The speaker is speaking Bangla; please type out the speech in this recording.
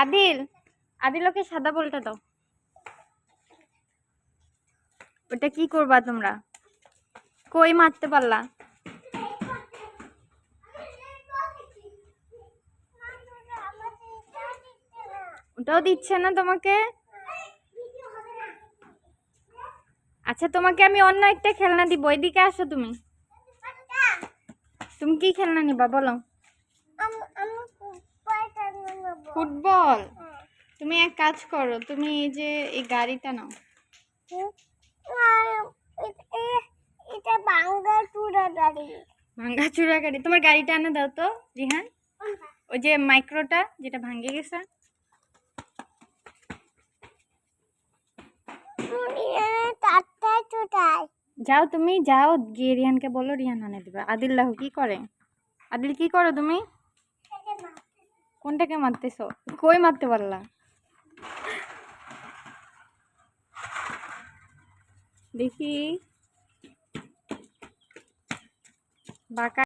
আদিল, আদিল ওকে সাদা বলটা দাও। ওটা কি করবা তোমরা? কই মারতে পারলা? ওটাও দিচ্ছে না তোমাকে? আচ্ছা তোমাকে আমি অন্য একটা খেলনা দিব, এদিকে আসো। তুমি তুমি কি খেলনা নিবা বলো? ফুটবল? তুমি এক কাজ করো, তুমি এই যে এই গাড়িটা নাও। এটা ভাঙ্গাচুরা গাড়ি। ভাঙ্গাচুরা গাড়ি? তোমার গাড়িটা এনে দাও তো রিহান। ওই যে মাইক্রোটা যেটা ভাঙ্গে গেছে। যাও তুমি যাও, গিয়ে রিহানকে বলো, রিহান আনে দিবে। আদিল্লাহ কি করে? আদিল কি করো তুমি? কোনটাকে মারতেছো? কই মারতে পারলা? দেখি বাঁকা